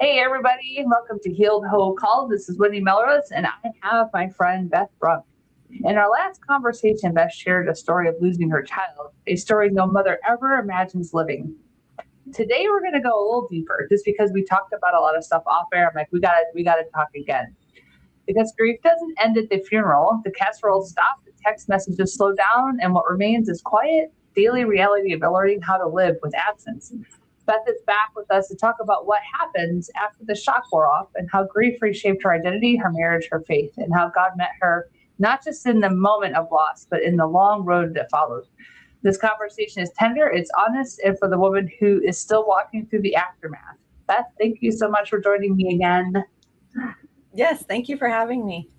Hey, everybody. Welcome to Healed Whole Call. This is Wendy Melrose, and I have my friend Beth Brunk. In our last conversation, Beth shared a story of losing her child, a story no mother ever imagines living. Today, we're going to go a little deeper just because we talked about a lot of stuff off air. I'm like, we got to talk again. Because grief doesn't end at the funeral, the casserole stops, the text messages slow down, and what remains is quiet, daily reality of learning how to live with absence. Beth is back with us to talk about what happens after the shock wore off and how grief reshaped her identity, her marriage, her faith, and how God met her not just in the moment of loss, but in the long road that followed. This conversation is tender, it's honest, and for the woman who is still walking through the aftermath. Beth, thank you so much for joining me again. Yes, thank you for having me.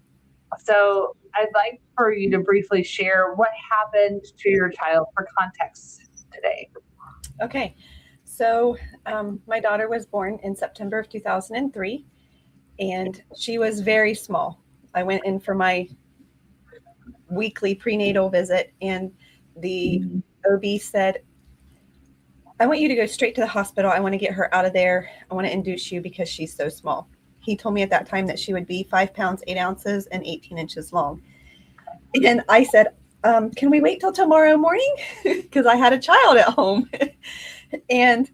So I'd like for you to briefly share what happened to your child for context today. Okay, so my daughter was born in September of 2003, and she was very small. I went in for my weekly prenatal visit, and the OB said, I want you to go straight to the hospital. I want to get her out of there. I want to induce you because she's so small. He told me at that time that she would be 5 pounds, 8 ounces, and 18 inches long. And I said, can we wait till tomorrow morning? Because I had a child at home. And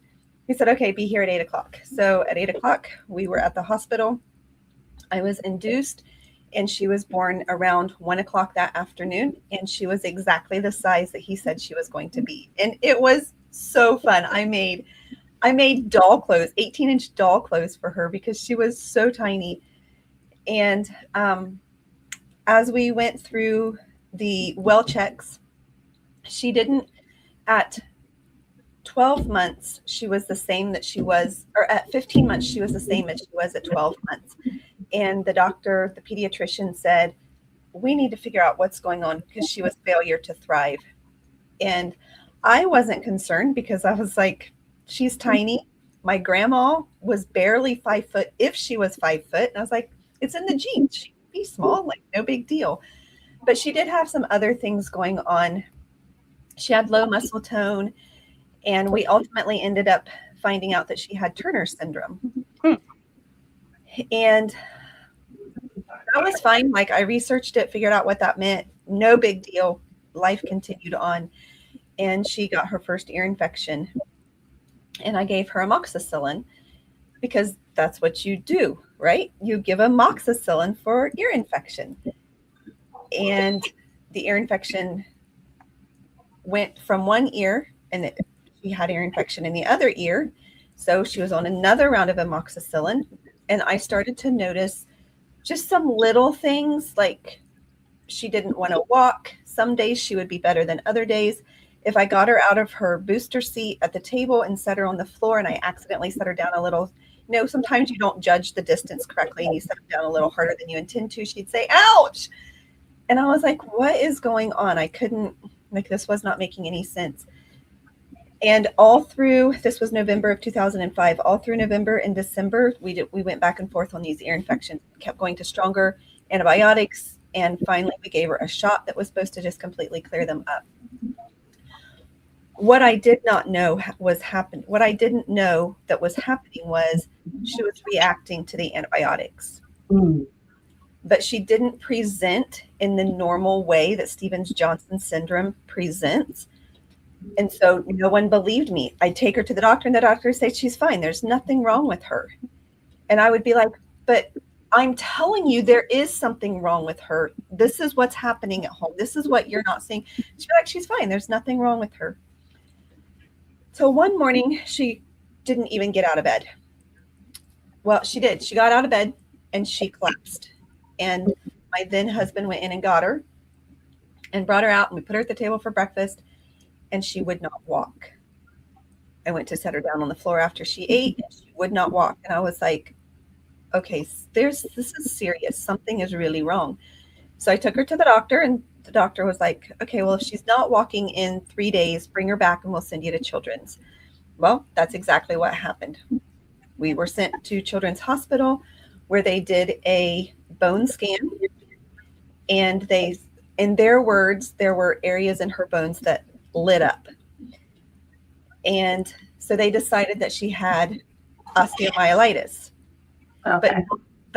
he said, okay, be here at 8 o'clock. So at 8 o'clock, we were at the hospital. I was induced, and she was born around 1 o'clock that afternoon. And she was exactly the size that he said she was going to be. And it was so fun. I made doll clothes, 18-inch doll clothes for her because she was so tiny. And as we went through the well checks, she didn't, at 12 months, she was the same that she was, or at 15 months, she was the same as she was at 12 months. And the doctor, the pediatrician said, we need to figure out what's going on because she was failure to thrive. And I wasn't concerned because I was like, she's tiny. My grandma was barely 5 foot if she was 5 foot. And I was like, it's in the genes. She can be small, like no big deal. But she did have some other things going on. She had low muscle tone, and we ultimately ended up finding out that she had Turner syndrome. And that was fine. Like, I researched it, figured out what that meant. No big deal. Life continued on. And she got her first ear infection. And I gave her amoxicillin because that's what you do, right? You give amoxicillin for ear infection. And the ear infection went from one ear, and she had ear infection in the other ear. So she was on another round of amoxicillin. And I started to notice just some little things, like she didn't want to walk. Some days she would be better than other days. If I got her out of her booster seat at the table and set her on the floor and I accidentally set her down a little, sometimes you don't judge the distance correctly and you set her down a little harder than you intend to, she'd say, ouch. And I was like, what is going on? I couldn't, this was not making any sense. And all through, this was November of 2005, all through November and December, we went back and forth on these ear infections, kept going to stronger antibiotics. And finally, we gave her a shot that was supposed to just completely clear them up. What I did not know was happening. What I didn't know that was happening was she was reacting to the antibiotics. But she didn't present in the normal way that Stevens-Johnson syndrome presents. And so no one believed me. I'd take her to the doctor and the doctor would say, she's fine. There's nothing wrong with her. And I would be like, but I'm telling you, there is something wrong with her. This is what's happening at home. This is what you're not seeing. She'd be like, she's fine. There's nothing wrong with her. So one morning, she didn't even get out of bed. Well, she did. She got out of bed and she collapsed. And my then husband went in and got her and brought her out, and we put her at the table for breakfast, and she would not walk. I went to set her down on the floor after she ate, and she would not walk. And I was like, okay, this is serious. Something is really wrong. So I took her to the doctor, and the doctor was like, okay, well, if she's not walking in 3 days, bring her back and we'll send you to Children's. Well, that's exactly what happened. We were sent to Children's Hospital where they did a bone scan, and they, in their words, there were areas in her bones that lit up. And so they decided that she had osteomyelitis. Okay.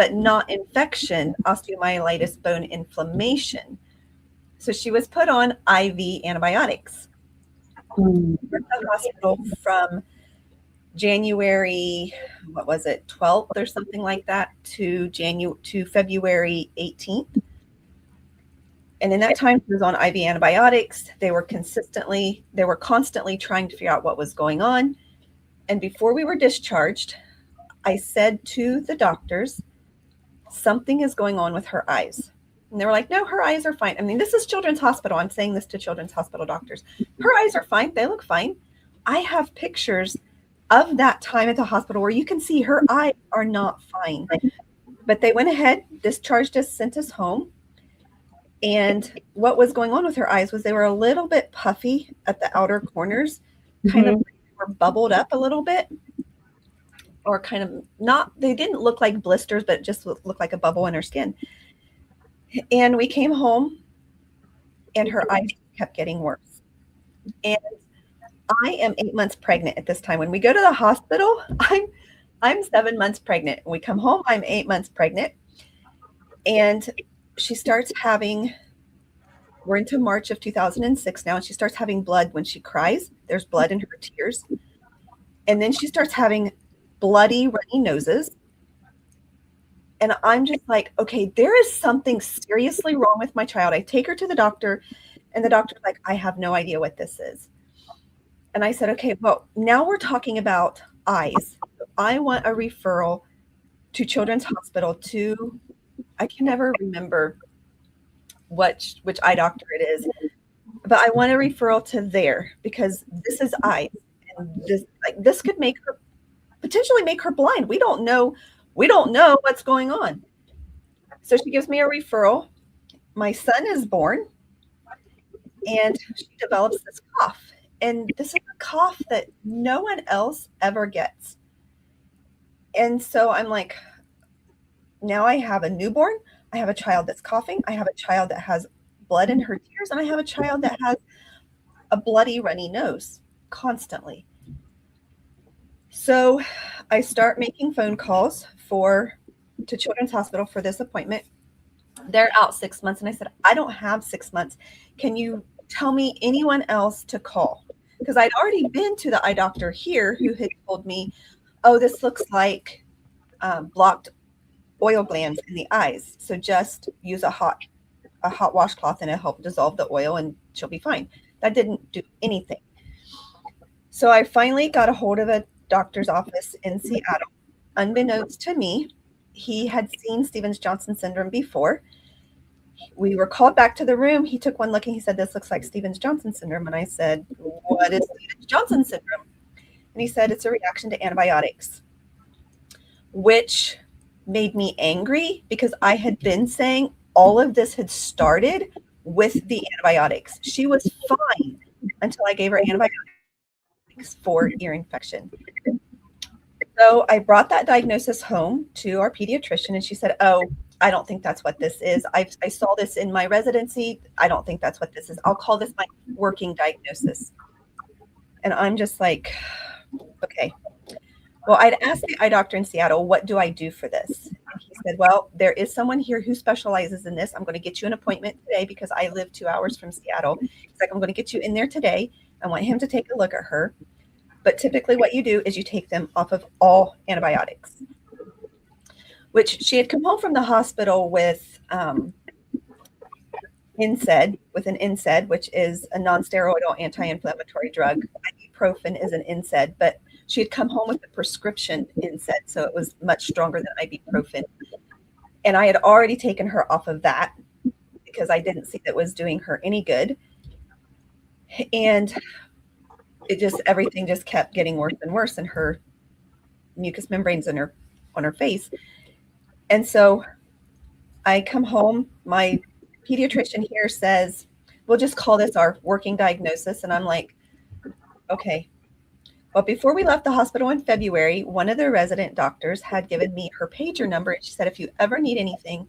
but not infection, osteomyelitis, bone inflammation. So she was put on IV antibiotics. Hmm. In the hospital from January, what was it, 12th or something like that, to February 18th. And in that time, she was on IV antibiotics. They were constantly trying to figure out what was going on. And before we were discharged, I said to the doctors, something is going on with her eyes. And they were like, no, her eyes are fine. I mean, this is Children's Hospital. I'm saying this to Children's Hospital doctors. Her eyes are fine. They look fine. I have pictures of that time at the hospital where you can see her eyes are not fine. But they went ahead, discharged us, sent us home. And what was going on with her eyes was they were a little bit puffy at the outer corners, kind of were bubbled up a little bit, or kind of not, they didn't look like blisters, but just looked like a bubble in her skin. And we came home and her eyes kept getting worse. And I am 8 months pregnant at this time. When we go to the hospital, I'm 7 months pregnant. When we come home, I'm 8 months pregnant. And she starts having, we're into March of 2006 now, and she starts having blood when she cries. There's blood in her tears. And then she starts having bloody, runny noses. And I'm just like, okay, there is something seriously wrong with my child. I take her to the doctor, and the doctor's like, I have no idea what this is. And I said, okay, well, now we're talking about eyes. I want a referral to Children's Hospital to, I can never remember which eye doctor it is, but I want a referral to there because this is eyes. And this could potentially make her blind. We don't know what's going on. So she gives me a referral. My son is born and she develops this cough. And this is a cough that no one else ever gets. And so I'm like, now I have a newborn. I have a child that's coughing. I have a child that has blood in her tears. And I have a child that has a bloody, runny nose constantly. So I start making phone calls to Children's Hospital for this appointment. They're out 6 months. And I said, I don't have 6 months. Can you tell me anyone else to call? Because I'd already been to the eye doctor here who had told me, oh, this looks like blocked oil glands in the eyes. So just use a hot washcloth and it'll help dissolve the oil and she'll be fine. That didn't do anything. So I finally got a hold of a doctor's office in Seattle. Unbeknownst to me, he had seen Stevens-Johnson syndrome before. We were called back to the room. He took one look and he said, this looks like Stevens-Johnson syndrome. And I said, what is Stevens-Johnson syndrome? And he said, it's a reaction to antibiotics, which made me angry because I had been saying all of this had started with the antibiotics. She was fine until I gave her antibiotics for ear infection. So I brought that diagnosis home to our pediatrician and she said, oh, I don't think that's what this is. I saw this in my residency. I don't think that's what this is. I'll call this my working diagnosis. And I'm just like, okay. Well, I'd asked the eye doctor in Seattle, what do I do for this? And he said, well, there is someone here who specializes in this. I'm going to get you an appointment today because I live 2 hours from Seattle. He's like, I'm going to get you in there today. I want him to take a look at her. But typically what you do is you take them off of all antibiotics, which she had come home from the hospital with NSAID, which is a non-steroidal anti-inflammatory drug. Ibuprofen is an NSAID, but she had come home with a prescription NSAID, so it was much stronger than ibuprofen. And I had already taken her off of that because I didn't see that was doing her any good. And everything just kept getting worse and worse, and her mucous membranes on her face. And so I come home, my pediatrician here says, we'll just call this our working diagnosis. And I'm like, okay. Well, before we left the hospital in February, one of the resident doctors had given me her pager number. And she said, if you ever need anything,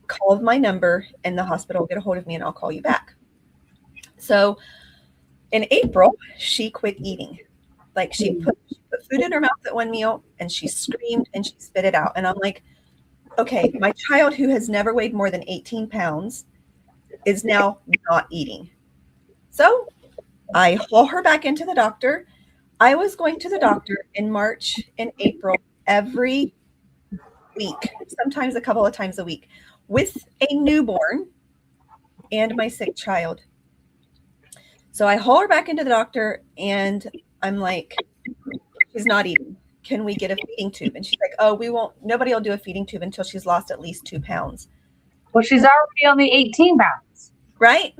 call my number and the hospital will get a hold of me and I'll call you back. So in April, she quit eating. Like she put food in her mouth at one meal and she screamed and she spit it out. And I'm like, okay, my child who has never weighed more than 18 pounds is now not eating. So I haul her back into the doctor. I was going to the doctor in March and April every week, sometimes a couple of times a week, with a newborn and my sick child. So I haul her back into the doctor and I'm like, she's not eating. Can we get a feeding tube? And she's like, oh, we won't, nobody will do a feeding tube until she's lost at least 2 pounds. Well, she's already only 18 pounds. Right?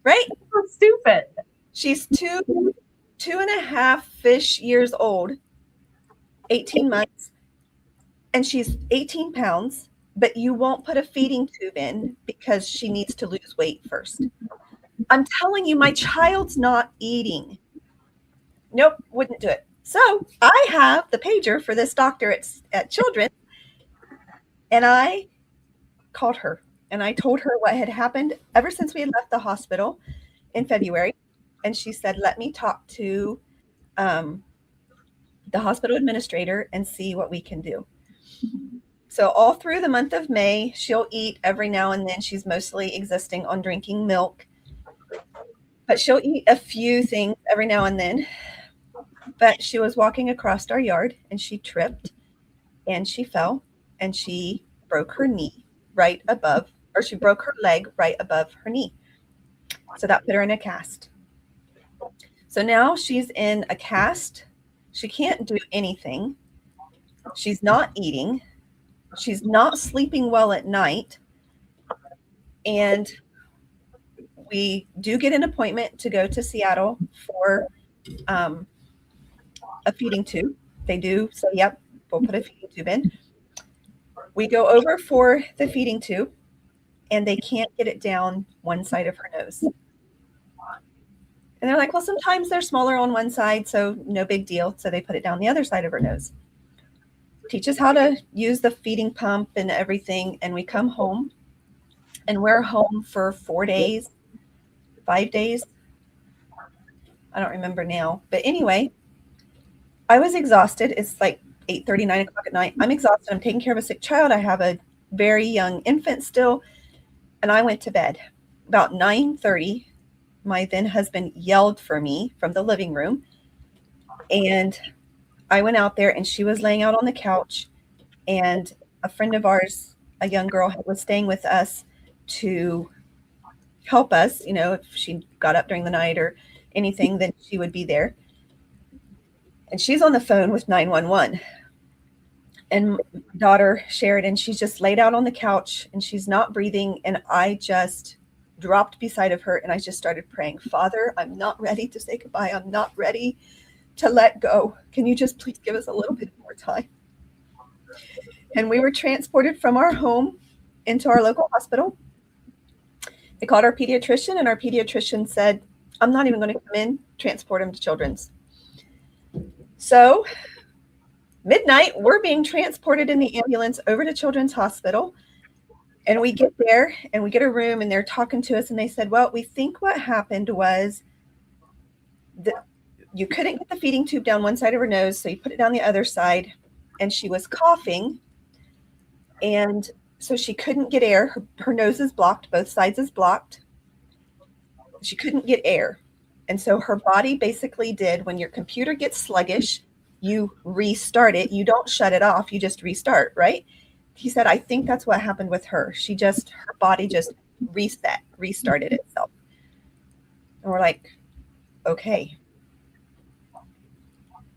Right? That's stupid. She's 2.5-ish years old, 18 months, and she's 18 pounds, but you won't put a feeding tube in because she needs to lose weight first. I'm telling you, my child's not eating. Nope, wouldn't do it. So I have the pager for this doctor at Children, and I called her and I told her what had happened ever since we had left the hospital in February. And she said, let me talk to the hospital administrator and see what we can do. So all through the month of May, she'll eat every now and then. She's mostly existing on drinking milk, but she'll eat a few things every now and then. But she was walking across our yard and she tripped and she fell and she broke her knee right above, or she broke her leg right above her knee. So that put her in a cast. So now she's in a cast. She can't do anything. She's not eating. She's not sleeping well at night. And we do get an appointment to go to Seattle for a feeding tube. They do. So, yep, we'll put a feeding tube in. We go over for the feeding tube and they can't get it down one side of her nose. And they're like, well, sometimes they're smaller on one side, so no big deal. So they put it down the other side of her nose. Teach us how to use the feeding pump and everything. And we come home and we're home for 4 days, 5 days. I don't remember now. But anyway, I was exhausted. It's like 8:30, 9 o'clock at night. I'm exhausted. I'm taking care of a sick child. I have a very young infant still. And I went to bed. About 9:30, my then husband yelled for me from the living room. And I went out there and she was laying out on the couch. And a friend of ours, a young girl, was staying with us to help us. You know, if she got up during the night or anything, then she would be there. And she's on the phone with 911. And my daughter, Sheridan, she's just laid out on the couch and she's not breathing. And I just dropped beside of her and I just started praying, Father, I'm not ready to say goodbye. I'm not ready to let go. Can you just please give us a little bit more time? And we were transported from our home into our local hospital. They called our pediatrician and our pediatrician said, I'm not even going to come in, transport him to Children's. So midnight, we're being transported in the ambulance over to Children's Hospital. And we get there and we get a room and they're talking to us and they said, well, we think what happened was that you couldn't get the feeding tube down one side of her nose. So you put it down the other side and she was coughing. And so she couldn't get air. Her nose is blocked. Both sides is blocked. She couldn't get air. And so her body basically did, when your computer gets sluggish, you restart it. You don't shut it off. You just restart, right? He said, I think that's what happened with her. Her body just restarted itself. And we're like, okay.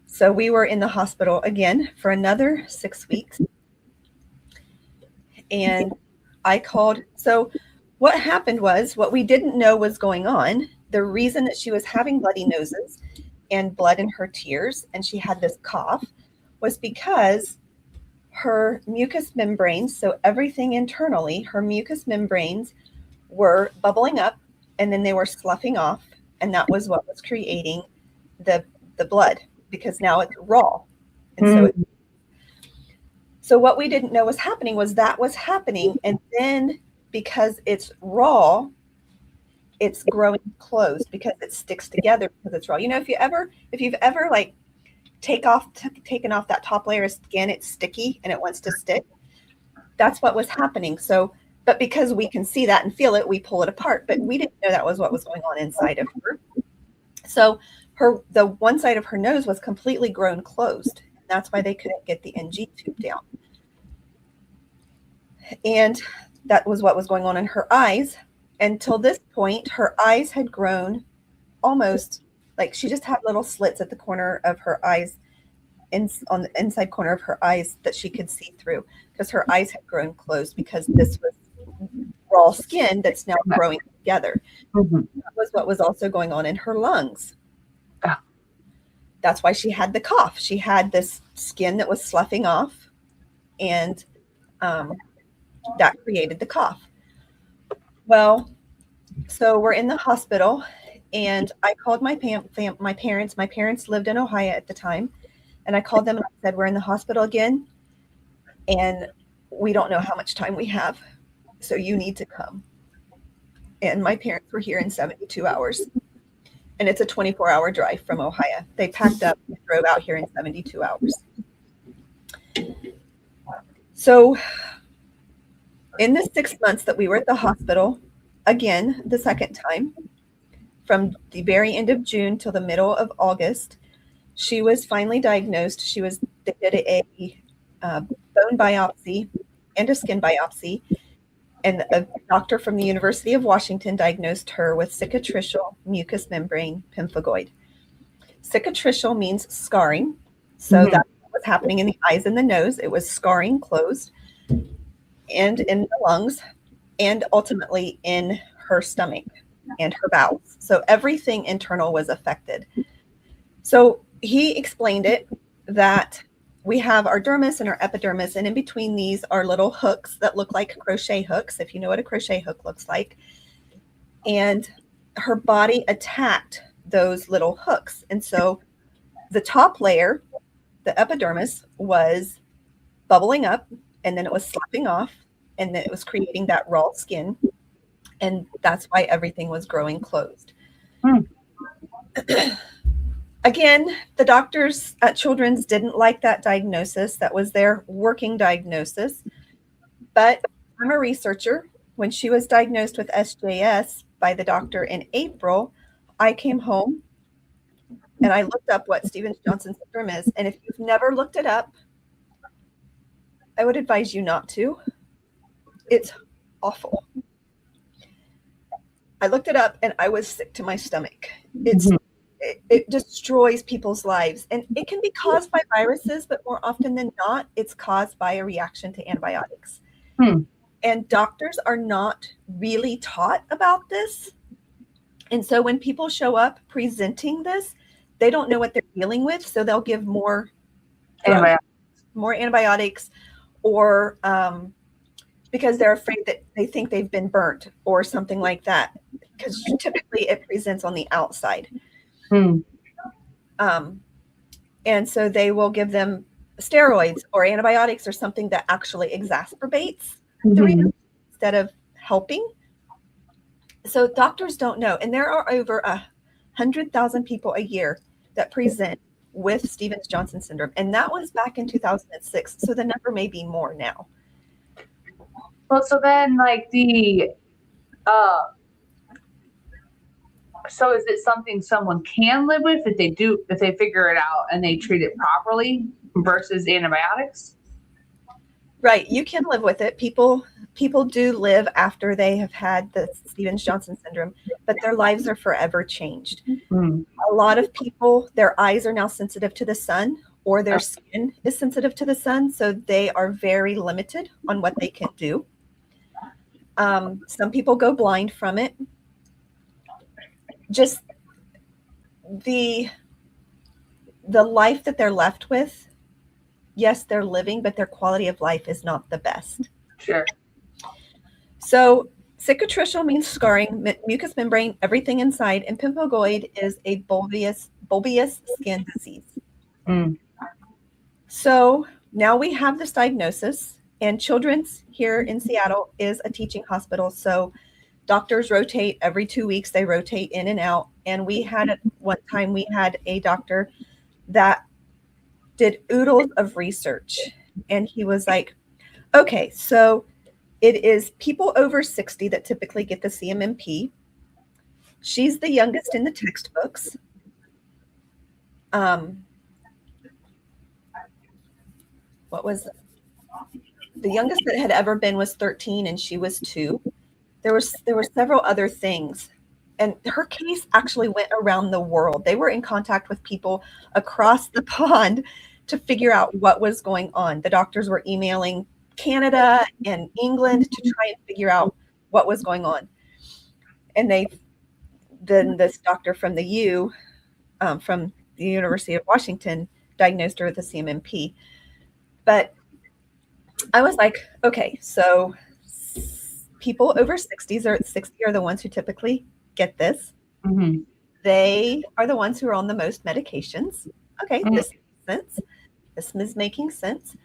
So we were in the hospital again for another 6 weeks. And I called. So what happened was, what we didn't know was going on, the reason that she was having bloody noses and blood in her tears, and she had this cough, was because her mucous membranes, so everything internally, her mucous membranes were bubbling up and then they were sloughing off. And that was what was creating the blood, because now it's raw. And so what we didn't know was happening was that was happening. And then because it's raw it's growing closed because it sticks together because it's raw. If you've ever like taken off that top layer of skin, it's sticky and it wants to stick. That's what was happening. So, but because we can see that and feel it, we pull it apart. But we didn't know that was what was going on inside of her. So the one side of her nose was completely grown closed. That's why they couldn't get the NG tube down. And that was what was going on in her eyes. Until this point, her eyes had grown almost like she just had little slits at the corner of her eyes, on the inside corner of her eyes that she could see through, because her eyes had grown closed because this was raw skin that's now growing together. Mm-hmm. That was what was also going on in her lungs. Oh. That's why she had the cough. She had this skin that was sloughing off, and that created the cough. Well, so we're in the hospital, and I called my parents. My parents lived in Ohio at the time, and I called them and I said, we're in the hospital again, and we don't know how much time we have, so you need to come. And my parents were here in 72 hours, and it's a 24-hour drive from Ohio. They packed up and drove out here in 72 hours. So in the 6 months that we were at the hospital, again, the second time, from the very end of June till the middle of August, she was finally diagnosed. They did a bone biopsy and a skin biopsy, and a doctor from the University of Washington diagnosed her with cicatricial mucous membrane pemphigoid. Cicatricial means scarring. So that's what was happening in the eyes and the nose. It was scarring closed, and in the lungs, and ultimately in her stomach and her bowels. So everything internal was affected. So he explained it that we have our dermis and our epidermis, and in between these are little hooks that look like crochet hooks, if you know what a crochet hook looks like. And her body attacked those little hooks. And so the top layer, the epidermis, was bubbling up, and then it was sloughing off, and then it was creating that raw skin. And that's why everything was growing closed. Again, the doctors at Children's didn't like that diagnosis. That was their working diagnosis. But I'm a researcher. When she was diagnosed with SJS by the doctor in April, I came home and I looked up what Stevens-Johnson syndrome is. And if you've never looked it up, I would advise you not to. It's awful. I looked it up and I was sick to my stomach. It destroys people's lives, and it can be caused by viruses, but more often than not, it's caused by a reaction to antibiotics. And doctors are not really taught about this. And so when people show up presenting this, they don't know what they're dealing with. So they'll give more antibiotics, or because they're afraid that they think they've been burnt or something like that, because typically it presents on the outside. And so they will give them steroids or antibiotics or something that actually exacerbates the reaction instead of helping. So doctors don't know. And there are over 100,000 people a year that present with Stevens-Johnson syndrome. And that was back in 2006. So the number may be more now. Well, so then like so is it something someone can live with if they figure it out and they treat it properly versus antibiotics? Right. You can live with it. People do live after they have had the Stevens-Johnson syndrome, but their lives are forever changed. A lot of people, their eyes are now sensitive to the sun, or their skin is sensitive to the sun. So they are very limited on what they can do. Some people go blind from it. Just the life that they're left with, yes, they're living, but their quality of life is not the best. Sure. So cicatricial means scarring, mucous membrane, everything inside, and pemphigoid is a bulbous skin disease. So now we have this diagnosis, and Children's here in Seattle is a teaching hospital. So doctors rotate every 2 weeks. They rotate in and out. And we had at one time, we had a doctor that did oodles of research. And he was like, okay, so it is people over 60 that typically get the CMMP. She's the youngest in the textbooks. What was the youngest that had ever been was 13 and she was 2. There were several other things. And her case actually went around the world. They were in contact with people across the pond to figure out what was going on. The doctors were emailing Canada and England to try and figure out what was going on. And then this doctor from the from the University of Washington diagnosed her with a CMMP. But I was like, okay, so people over 60 are the ones who typically get this. Mm-hmm. They are the ones who are on the most medications. Okay, this makes sense. This is making sense.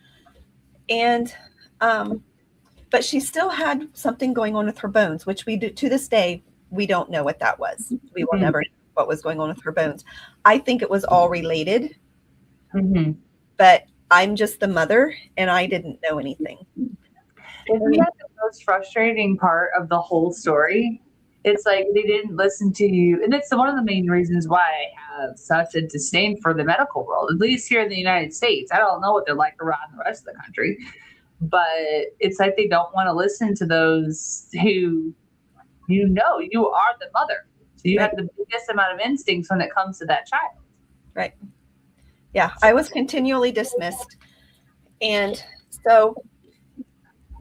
And but she still had something going on with her bones, which we do to this day, we don't know what that was. We will never know what was going on with her bones. I think it was all related. But I'm just the mother and I didn't know anything. Isn't that the most frustrating part of the whole story? It's like they didn't listen to you. And it's one of the main reasons why I have such a disdain for the medical world, at least here in the United States. I don't know what they're like around the rest of the country, but it's like they don't want to listen to those who, you are the mother. So you have the biggest amount of instincts when it comes to that child. Right. Yeah, I was continually dismissed. And so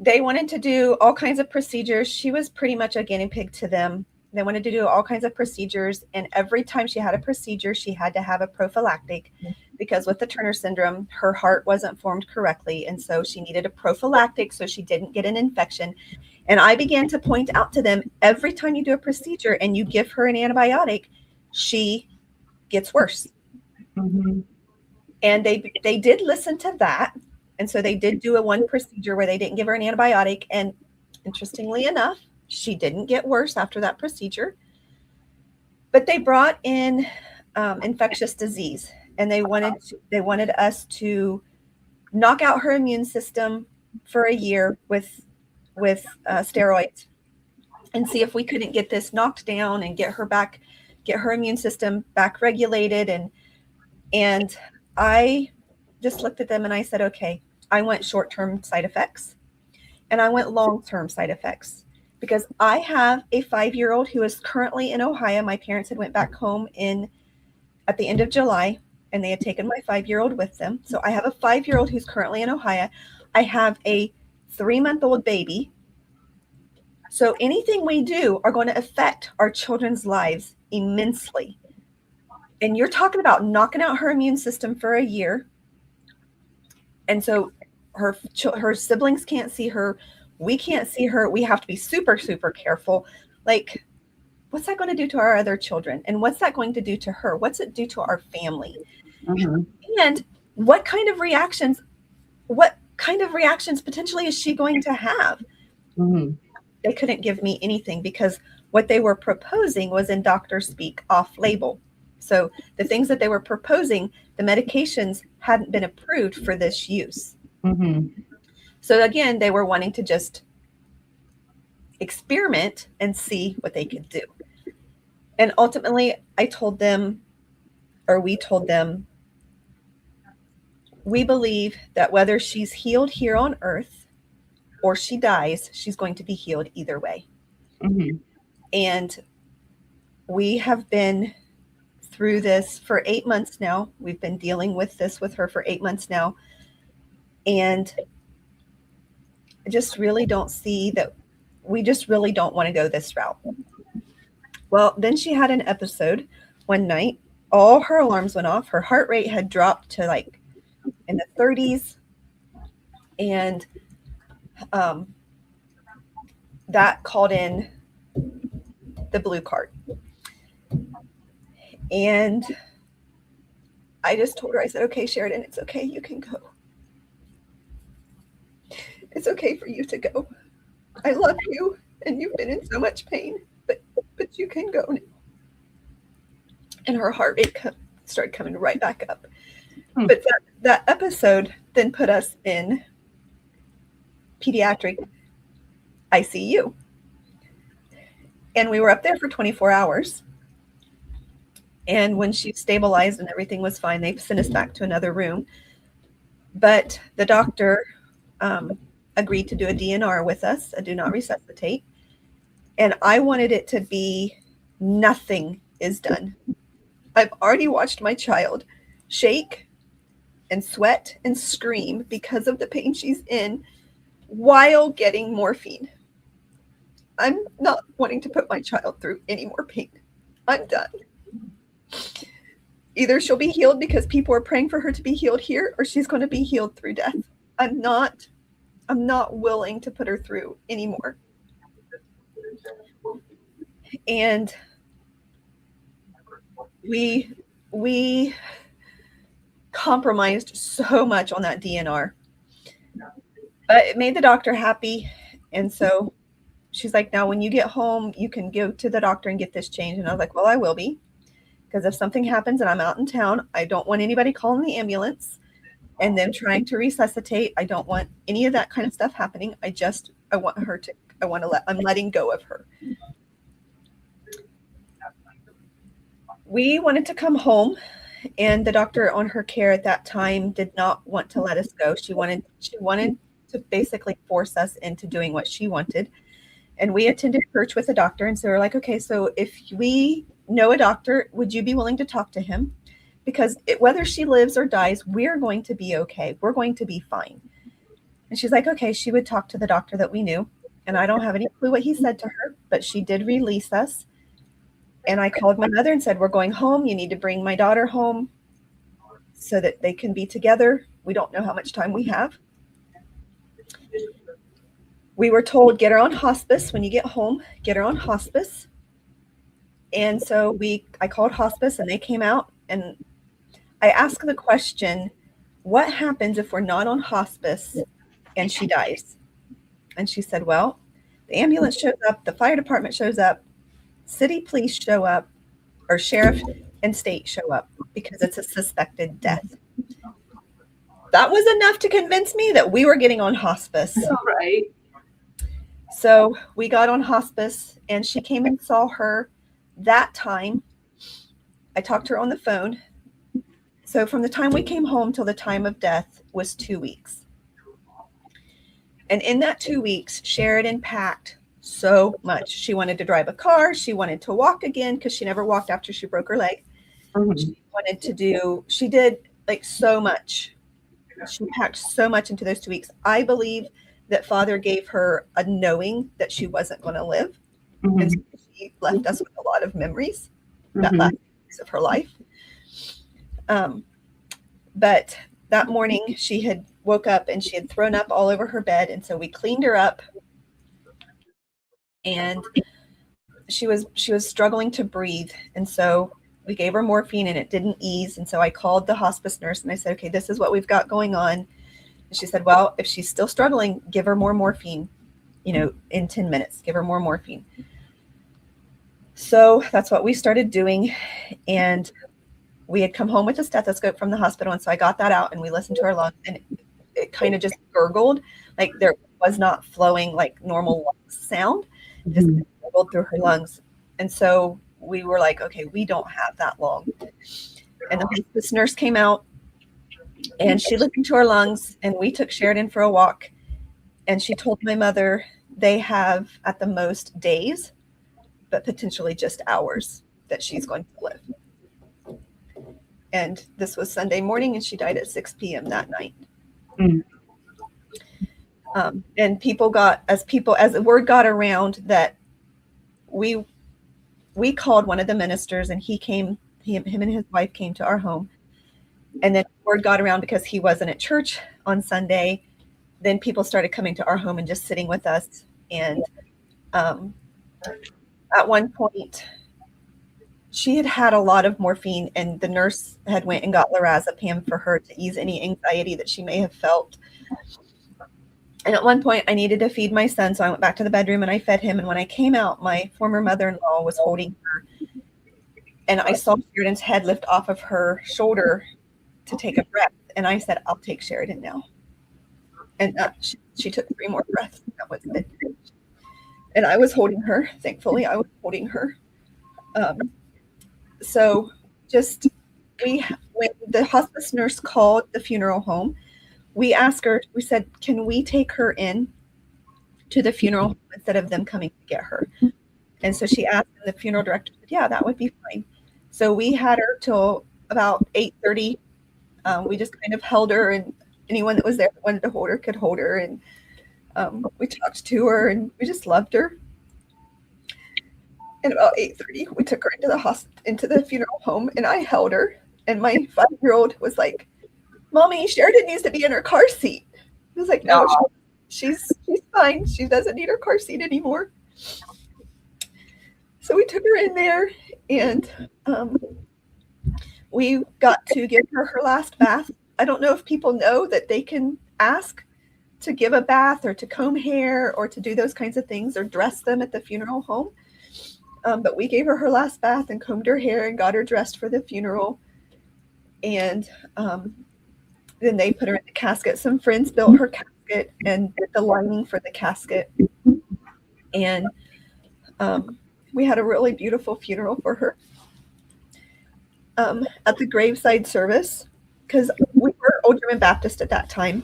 they wanted to do all kinds of procedures. She was pretty much a guinea pig to them. They wanted to do all kinds of procedures. And every time she had a procedure, she had to have a prophylactic because with the Turner syndrome, her heart wasn't formed correctly. And so she needed a prophylactic so she didn't get an infection. And I began to point out to them, every time you do a procedure and you give her an antibiotic, she gets worse. And they did listen to that. And so they did do one procedure where they didn't give her an antibiotic. And interestingly enough, she didn't get worse after that procedure. But they brought in infectious disease, and they wanted us to knock out her immune system for a year with steroids and see if we couldn't get this knocked down and get her immune system back regulated. And I just looked at them and I said, okay, I want short-term side effects and I want long-term side effects because I have a 5-year-old who is currently in Ohio. My parents had went back home at the end of July and they had taken my 5-year-old with them. So I have a 5-year-old who's currently in Ohio. I have a 3-month-old baby. So anything we do are going to affect our children's lives immensely. And you're talking about knocking out her immune system for a year. And so her siblings can't see her. We can't see her. We have to be super, super careful. Like, what's that going to do to our other children? And what's that going to do to her? What's it do to our family? And what kind of reactions potentially is she going to have? They couldn't give me anything because what they were proposing was in doctor speak off label. So the things that they were proposing, the medications hadn't been approved for this use. So again, they were wanting to just experiment and see what they could do. And ultimately, we told them, we believe that whether she's healed here on earth or she dies, she's going to be healed either way. And we have been through this for 8 months now. We've been dealing with this with her for 8 months now. And I just really don't see that. We just really don't want to go this route. Well, then she had an episode one night. All her alarms went off. Her heart rate had dropped to like in the 30s. And that called in the blue card. And I just told her, I said, okay, Sheridan, it's okay. You can go. It's okay for you to go. I love you. and you've been in so much pain, but you can go now. And her heart rate started coming right back up. But that episode then put us in pediatric ICU. And we were up there for 24 hours. And when she stabilized and everything was fine, they sent us back to another room. But the doctor agreed to do a DNR with us, a do not resuscitate. And I wanted it to be nothing is done. I've already watched my child shake and sweat and scream because of the pain she's in while getting morphine. I'm not wanting to put my child through any more pain. I'm done. Either she'll be healed because people are praying for her to be healed here, or she's going to be healed through death. I'm not willing to put her through anymore. And we compromised so much on that DNR, but it made the doctor happy. And so she's like, now when you get home, you can go to the doctor and get this changed. And I was like, well, I will be, because if something happens and I'm out in town, I don't want anybody calling the ambulance and them trying to resuscitate. I don't want any of that kind of stuff happening. I'm letting go of her. We wanted to come home, and the doctor on her care at that time did not want to let us go. She wanted to basically force us into doing what she wanted. And we attended church with a doctor. And so we're like, okay, so if we know a doctor, would you be willing to talk to him? Because whether she lives or dies, we're going to be okay. We're going to be fine. And she's like, okay, she would talk to the doctor that we knew. And I don't have any clue what he said to her, but she did release us. And I called my mother and said, we're going home. You need to bring my daughter home so that they can be together. We don't know how much time we have. We were told, get her on hospice. When you get home, get her on hospice. And so I called hospice, and they came out, and I asked the question, what happens if we're not on hospice and she dies? And she said, well, the ambulance shows up, the fire department shows up, city police show up, or sheriff and state show up, because it's a suspected death. That was enough to convince me that we were getting on hospice. All right. So we got on hospice, and she came and saw her that time. I talked to her on the phone. So from the time we came home till the time of death was 2 weeks. And in that 2 weeks, Sheridan packed so much. She wanted to drive a car. She wanted to walk again, because she never walked after she broke her leg. She did like so much. She packed so much into those 2 weeks. I believe that Father gave her a knowing that she wasn't going to live. And so she left us with a lot of memories, that last piece of her life. But that morning she had woke up and she had thrown up all over her bed. And so we cleaned her up, and she was struggling to breathe. And so we gave her morphine, and it didn't ease. And so I called the hospice nurse, and I said, okay, this is what we've got going on. And she said, well, if she's still struggling, give her more morphine, in 10 minutes, give her more morphine. So that's what we started doing. And we had come home with a stethoscope from the hospital. And so I got that out, and we listened to her lungs, and it kind of just gurgled, like there was not flowing like normal sound. It just gurgled through her lungs. And so we were like, okay, we don't have that long. And the hospice nurse came out, and she listened to her lungs, and we took Sheridan for a walk. And she told my mother they have at the most days, but potentially just hours that she's going to live. And this was Sunday morning, and she died at 6 p.m. that night. And as the word got around that we called one of the ministers, and him and his wife came to our home. And then word got around, because he wasn't at church on Sunday, then people started coming to our home and just sitting with us. And at one point, she had a lot of morphine, and the nurse had went and got lorazepam for her to ease any anxiety that she may have felt. And at one point I needed to feed my son. So I went back to the bedroom and I fed him. And when I came out, my former mother-in-law was holding her. And I saw Sheridan's head lift off of her shoulder to take a breath. And I said, I'll take Sheridan now. And she took 3 more breaths. That was it. And I was holding her. Thankfully, I was holding her. So just when the hospice nurse called the funeral home, we asked her, we said, can we take her in to the funeral home instead of them coming to get her? And so she asked, and the funeral director said, yeah, that would be fine. So we had her till about 8:30. We just kind of held her, and anyone that was there that wanted to hold her could hold her. And we talked to her, and we just loved her. And about 8:30, we took her into the funeral home, and I held her. And my 5-year-old was like, Mommy, Sheridan needs to be in her car seat. I was like, no, she's fine. She doesn't need her car seat anymore. So we took her in there, and we got to give her last bath. I don't know if people know that they can ask to give a bath or to comb hair or to do those kinds of things or dress them at the funeral home. But we gave her last bath and combed her hair and got her dressed for the funeral. And then they put her in the casket. Some friends built her casket and did the lining for the casket. And we had a really beautiful funeral for her. At the graveside service, because we were Old German Baptist at that time,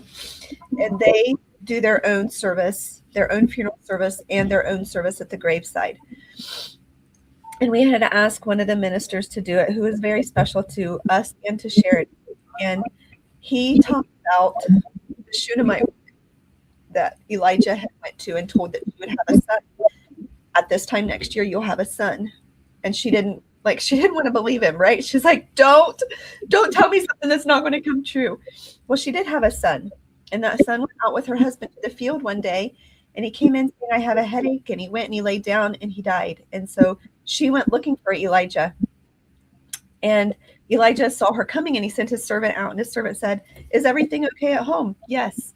and they do their own service, their own funeral service, and their own service at the graveside. And we had to ask one of the ministers to do it, who was very special to us and to Sheridan. And he talked about the Shunammite woman that Elijah had went to and told that she would have a son. At this time next year, you'll have a son. And she didn't want to believe him, right? She's like, don't tell me something that's not going to come true. Well, she did have a son. And that son went out with her husband to the field one day. And he came in saying, I have a headache. And he went and he laid down and he died. And so she went looking for Elijah. And Elijah saw her coming and he sent his servant out. And his servant said, is everything okay at home? Yes.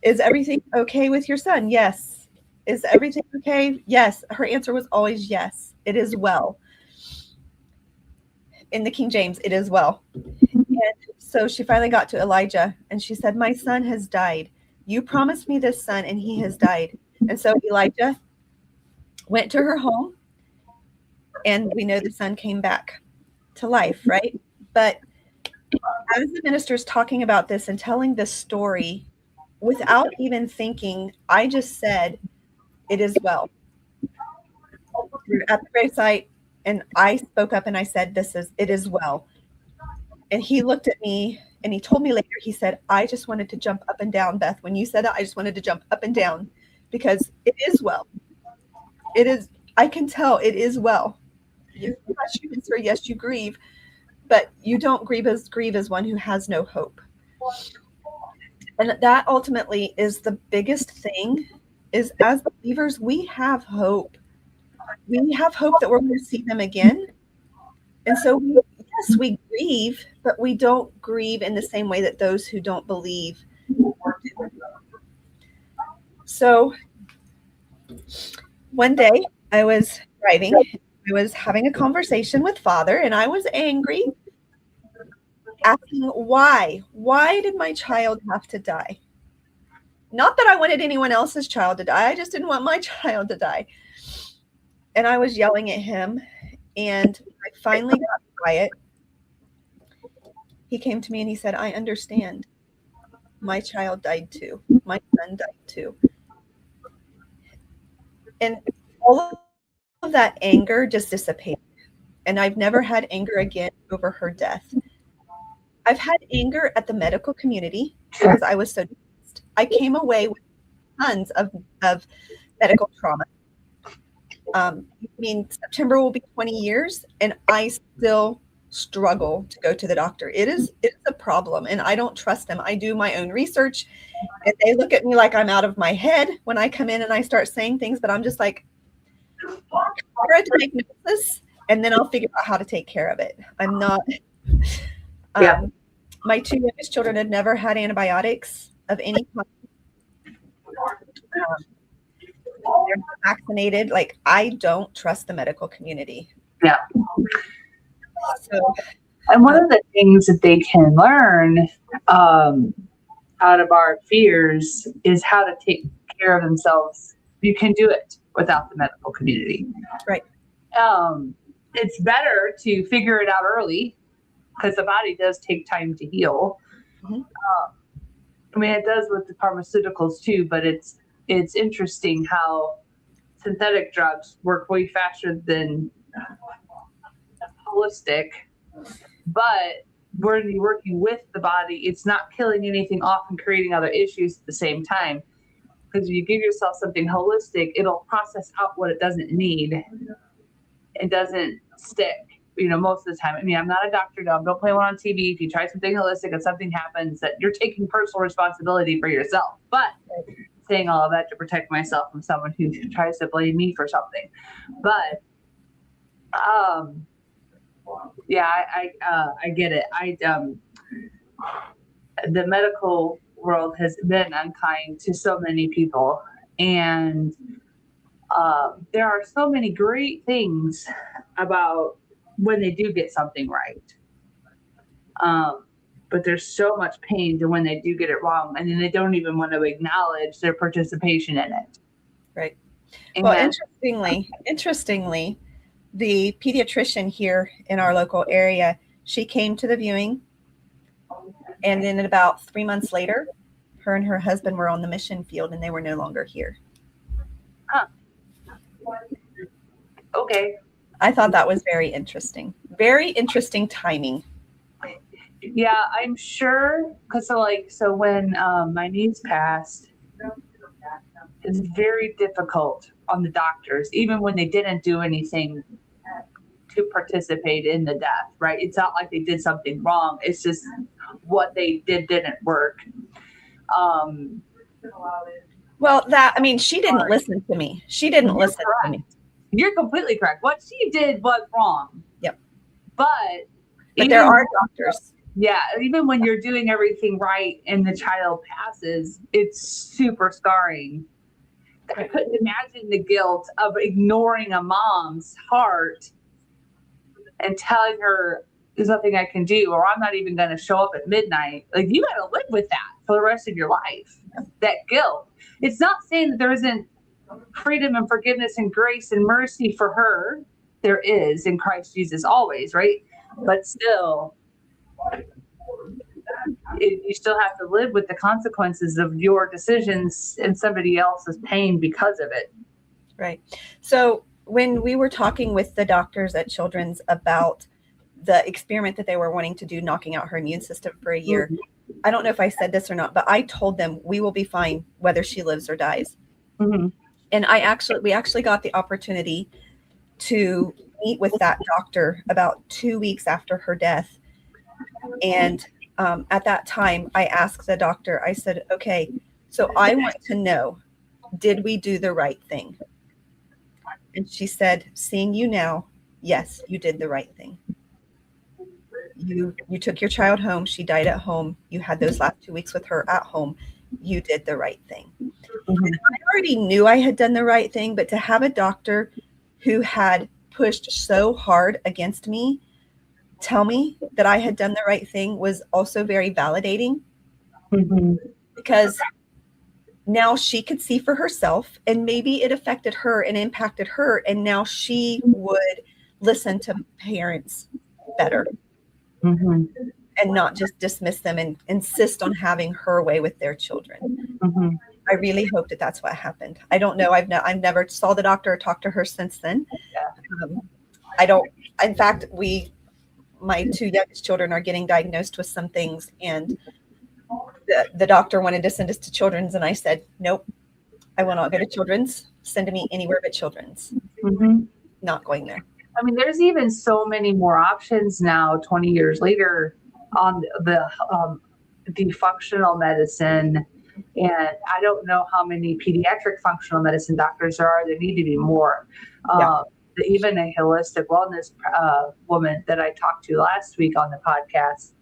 Is everything okay with your son? Yes. Is everything okay? Yes. Her answer was always yes. It is well. In the King James, it is well. And so she finally got to Elijah and she said, my son has died. You promised me this son and he has died. And so Elijah went to her home and we know the son came back to life, right? But as the minister's talking about this and telling this story, without even thinking, I just said, it is well. We're at the gravesite, and I spoke up and I said, it is well. And he looked at me and he told me later, he said, I just wanted to jump up and down, Beth. When you said that, I just wanted to jump up and down because it is well. It is, I can tell it is well. Yes, you answer, yes, you grieve, but you don't grieve as one who has no hope. And that ultimately is the biggest thing, is as believers, we have hope. We have hope that we're going to see them again. And so, yes, we grieve, but we don't grieve in the same way that those who don't believe do. So one day I was driving. I was having a conversation with Father, and I was angry, asking why did my child have to die? Not that I wanted anyone else's child to die. I just didn't want my child to die. And I was yelling at him, and I finally got quiet. He came to me and he said, I understand. My child died too. My son died too. And all of that anger just dissipated. And I've never had anger again over her death. I've had anger at the medical community because I was so depressed. I came away with tons of medical trauma. September will be 20 years, and I still struggle to go to the doctor. It's a problem, and I don't trust them. I do my own research, and they look at me like I'm out of my head when I come in and I start saying things, but I'm just like, for a diagnosis, and then I'll figure out how to take care of it. I'm not. My 2 youngest children had never had antibiotics of any kind. They're not vaccinated. Like, I don't trust the medical community. Yeah. So, And one of the things that they can learn out of our fears is how to take care of themselves. You can do it without the medical community. right. It's better to figure it out early because the body does take time to heal. Mm-hmm. I mean, it does with the pharmaceuticals too, but it's interesting how synthetic drugs work way faster than holistic. But when you're working with the body, it's not killing anything off and creating other issues at the same time. Because if you give yourself something holistic, it'll process out what it doesn't need. It doesn't stick, most of the time. I mean, I'm not a doctor, don't play one on TV. If you try something holistic and something happens, that you're taking personal responsibility for yourself. But saying all of that to protect myself from someone who tries to blame me for something. But yeah, I get it. The medical world has been unkind to so many people, and there are so many great things about when they do get something right. But there's so much pain to when they do get it wrong, and then they don't even want to acknowledge their participation in it. Right. Well, interestingly, the pediatrician here in our local area, she came to the viewing, and then about 3 months later, her and her husband were on the mission field and they were no longer here. Huh. Okay. I thought that was very interesting. Very interesting timing. Yeah, I'm sure. Because so when my niece passed, it's very difficult on the doctors, even when they didn't do anything to participate in the death, right? It's not like they did something wrong. It's just what they did didn't work. She didn't listen to me. She didn't listen to me. You're completely correct. What she did was wrong. Yep. But there are doctors. Yeah, even when you're doing everything right and the child passes, it's super scarring. I couldn't imagine the guilt of ignoring a mom's heart and telling her there's nothing I can do, or I'm not even going to show up at midnight. Like, you got to live with that for the rest of your life, that guilt. It's not saying that there isn't freedom and forgiveness and grace and mercy for her. There is in Christ Jesus always, right? But still, you still have to live with the consequences of your decisions and somebody else's pain because of it. Right. So when we were talking with the doctors at Children's about the experiment that they were wanting to do, knocking out her immune system for a year, mm-hmm. I don't know if I said this or not, but I told them we will be fine whether she lives or dies. Mm-hmm. And we actually got the opportunity to meet with that doctor about 2 weeks after her death. And at that time, I asked the doctor, I said, okay, so I want to know, did we do the right thing? And she said, seeing you now, yes, you did the right thing. You took your child home. She died at home. You had those last 2 weeks with her at home. You did the right thing. Mm-hmm. And I already knew I had done the right thing, but to have a doctor who had pushed so hard against me tell me that I had done the right thing was also very validating. Mm-hmm. Because now she could see for herself, and maybe it affected her and impacted her, and now she would listen to parents better. Mm-hmm. And not just dismiss them and insist on having her way with their children. Mm-hmm. I really hope that that's what happened. I don't know. I've never saw the doctor or talked to her since then. I don't. In fact, my 2 youngest children are getting diagnosed with some things, and the doctor wanted to send us to Children's, and I said, nope, I will not go to Children's. Send me anywhere but Children's. Mm-hmm. Not going there. I mean, there's even so many more options now, 20 years later, on the functional medicine. And I don't know how many pediatric functional medicine doctors there are. There need to be more. Even a holistic wellness woman that I talked to last week on the podcast,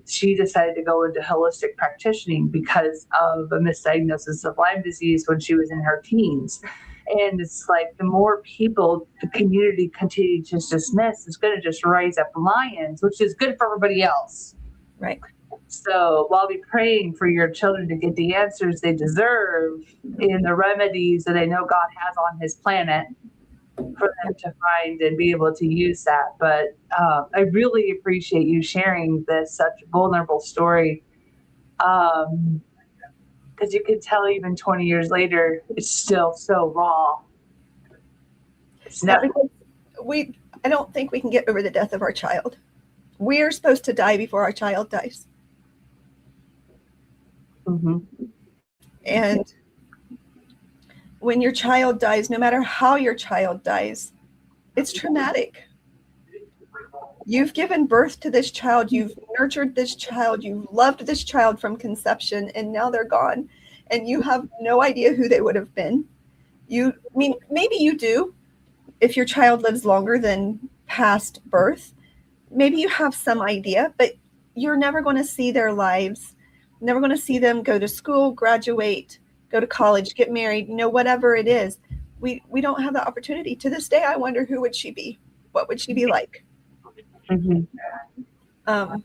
She decided to go into holistic practicing because of a misdiagnosis of Lyme disease when she was in her teens. And it's like the more people the community continues to dismiss, it's going to just raise up lions, which is good for everybody else. Right. So while be praying for your children to get the answers they deserve and the remedies that they know God has on his planet for them to find and be able to use that. But I really appreciate you sharing this such vulnerable story. Because you can tell even 20 years later, it's still so raw. It's Yeah, not. because I don't think we can get over the death of our child. We are supposed to die before our child dies. Mm-hmm. And when your child dies, no matter how your child dies, it's traumatic. You've given birth to this child, you've nurtured this child, you've loved this child from conception, and now they're gone. And you have no idea who they would have been. Maybe you do if your child lives longer than past birth. Maybe you have some idea, but you're never going to see their lives, never going to see them go to school, graduate, go to college, get married, whatever it is. We don't have the opportunity. To this day, I wonder who would she be? What would she be like? Mm-hmm.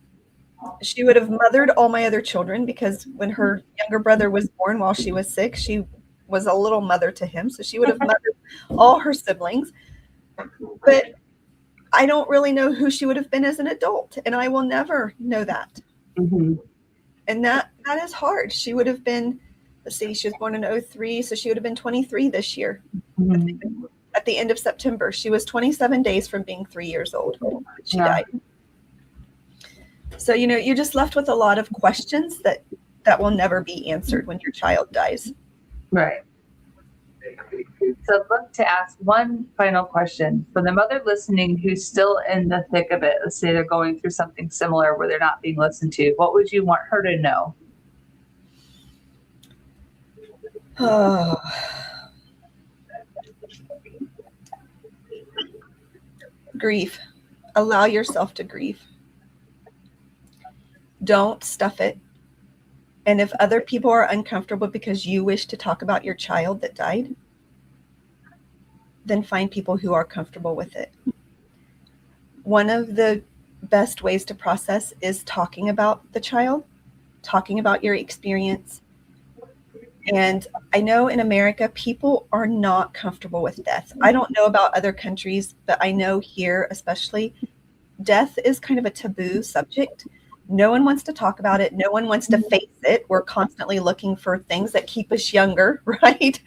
She would have mothered all my other children because when her younger brother was born while she was sick, she was a little mother to him. So she would have mothered all her siblings. But I don't really know who she would have been as an adult, and I will never know that. Mm-hmm. And that is hard. She would have been, let's see, she was born in 2003, so she would have been 23 this year. Mm-hmm. At the end of September. She was 27 days from being 3 years old when she died. So, you're just left with a lot of questions that will never be answered when your child dies. Right. So I'd love to ask one final question for the mother listening who's still in the thick of it. Let's say they're going through something similar where they're not being listened to. What would you want her to know? Oh. Grieve. Allow yourself to grieve. Don't stuff it. And if other people are uncomfortable because you wish to talk about your child that died, then find people who are comfortable with it. One of the best ways to process is talking about the child, talking about your experience. And I know in America, people are not comfortable with death. I don't know about other countries, but I know here especially, death is kind of a taboo subject. No one wants to talk about it. No one wants to face it. We're constantly looking for things that keep us younger, right?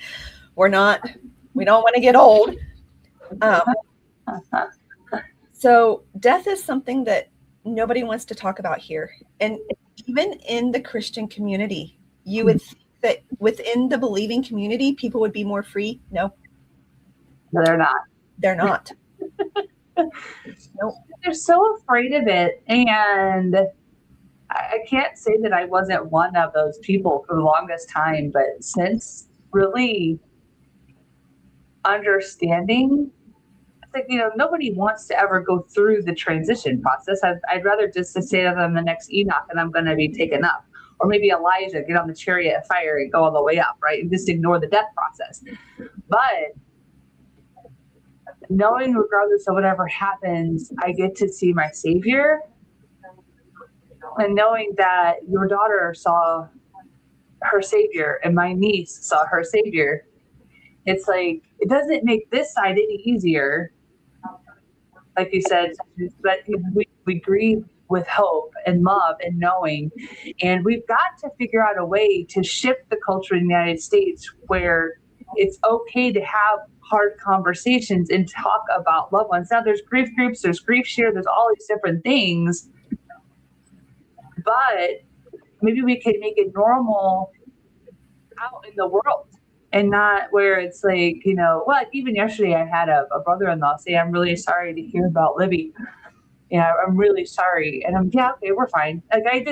We don't want to get old. So death is something that nobody wants to talk about here. And even in the Christian community, you would think that within the believing community, people would be more free. No, They're not. They're not. Nope. They're so afraid of it. And I can't say that I wasn't one of those people for the longest time, but since really understanding, it's like, nobody wants to ever go through the transition process. I'd rather just to say that I'm the next Enoch and I'm going to be taken up. Or maybe Elijah, get on the chariot of fire and go all the way up, right? And just ignore the death process. But knowing regardless of whatever happens, I get to see my Savior. And knowing that your daughter saw her Savior and my niece saw her Savior, it's like, it doesn't make this side any easier. Like you said, but we grieve with hope and love and knowing. And we've got to figure out a way to shift the culture in the United States where it's okay to have hard conversations and talk about loved ones. Now there's grief groups, there's grief share, there's all these different things. But maybe we can make it normal out in the world and not where it's like, like even yesterday I had a brother-in-law say, I'm really sorry to hear about Libby. I'm really sorry. And okay, we're fine. Like I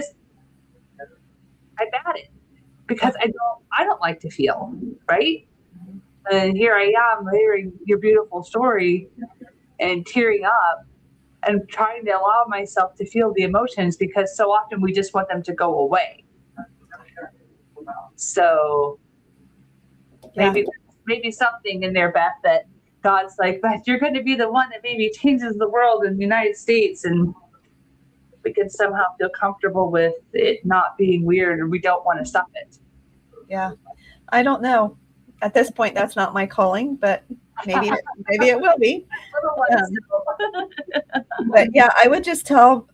bat it because I don't like to feel, right? And here I am hearing your beautiful story and tearing up. and trying to allow myself to feel the emotions, because so often we just want them to go away. So maybe something in there, Beth, that God's like, Beth, you're going to be the one that maybe changes the world in the United States, and we can somehow feel comfortable with it not being weird, or we don't want to stop it. Yeah. I don't know. At this point, that's not my calling, but maybe it will be. But yeah, I would just tell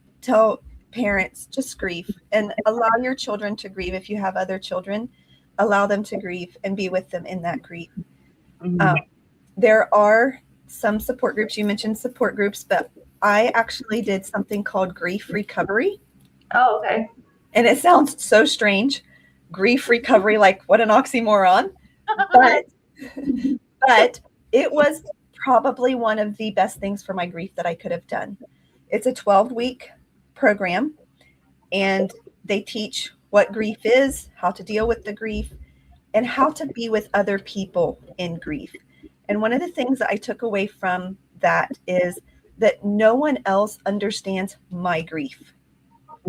parents, just grieve and allow your children to grieve. If you have other children, allow them to grieve and be with them in that grief. Mm-hmm. There are some support groups. You mentioned support groups, but I actually did something called grief recovery. Oh, okay. And it sounds so strange. Grief recovery, like what an oxymoron. But it was probably one of the best things for my grief that I could have done. It's a 12-week program, and they teach what grief is, how to deal with the grief, and how to be with other people in grief. And one of the things that I took away from that is that no one else understands my grief,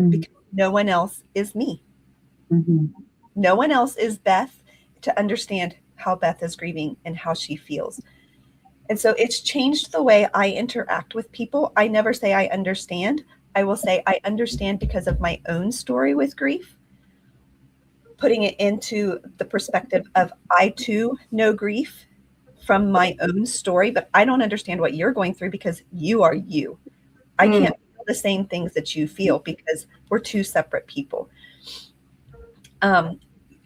because no one else is me. Mm-hmm. No one else is Beth to understand how Beth is grieving and how she feels. And so it's changed the way I interact with people. I never say I understand. I will say I understand because of my own story with grief, putting it into the perspective of I too know grief from my own story, but I don't understand what you're going through because you are you. I can't feel the same things that you feel because we're two separate people.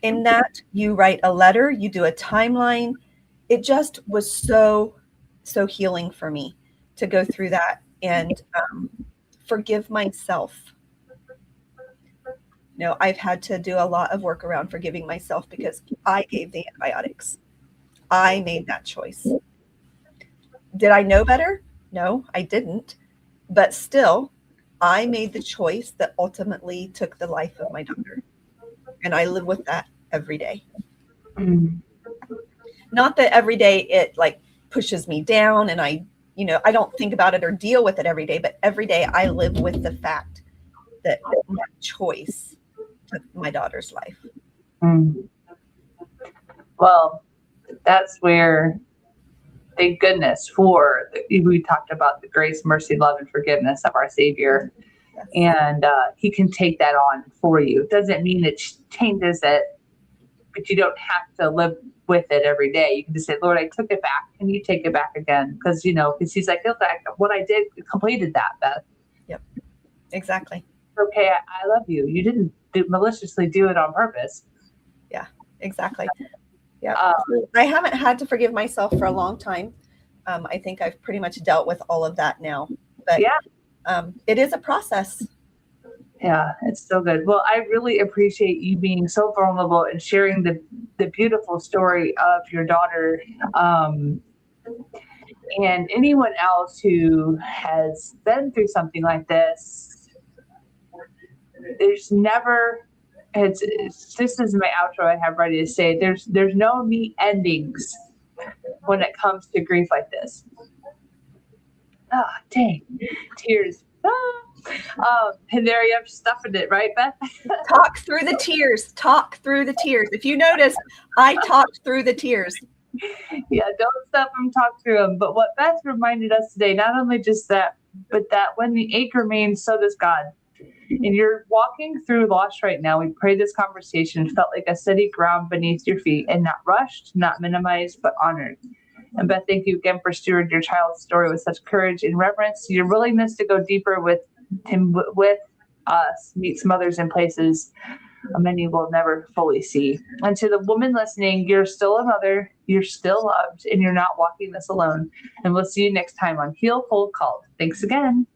In that, you write a letter, you do a timeline. It just was so healing for me to go through that and forgive myself. You know, I've had to do a lot of work around forgiving myself because I gave the antibiotics. I made that choice. Did I know better? No, I didn't. But still, I made the choice that ultimately took the life of my daughter. And I live with that every day. Not that every day it like pushes me down and I don't think about it or deal with it every day, but every day I live with the fact that my choice took my daughter's life. Well, that's where, thank goodness for, we talked about the grace, mercy, love, and forgiveness of our Savior. Yes. And he can take that on for you. It doesn't mean it changes it, but you don't have to live with it every day. You can just say, Lord, I took it back. Can you take it back again? Because he's like, what I did completed that, Beth. Yep, exactly. Okay, I love you. You didn't maliciously do it on purpose. Yeah, exactly. Yeah, I haven't had to forgive myself for a long time. I think I've pretty much dealt with all of that now. But yeah, it is a process. Yeah, it's so good. Well, I really appreciate you being so vulnerable and sharing the beautiful story of your daughter. And anyone else who has been through something like this, there's never, it's this is my outro I have ready to say, there's no neat endings when it comes to grief like this. Oh, dang. Tears. And there you have stuffing it, right, Beth? Talk through the tears. Talk through the tears. If you notice, I talked through the tears. Yeah, don't stuff them, talk through them. But what Beth reminded us today, not only just that, but that when the ache remains, so does God. And you're walking through loss right now. We pray this conversation felt like a steady ground beneath your feet, and not rushed, not minimized, but honored. And Beth, thank you again for stewarding your child's story with such courage and reverence. Your willingness to go deeper with him, with us, meets mothers in places many will never fully see. And to the woman listening, you're still a mother, you're still loved, and you're not walking this alone. And we'll see you next time on Heal, Hold, Called. Thanks again.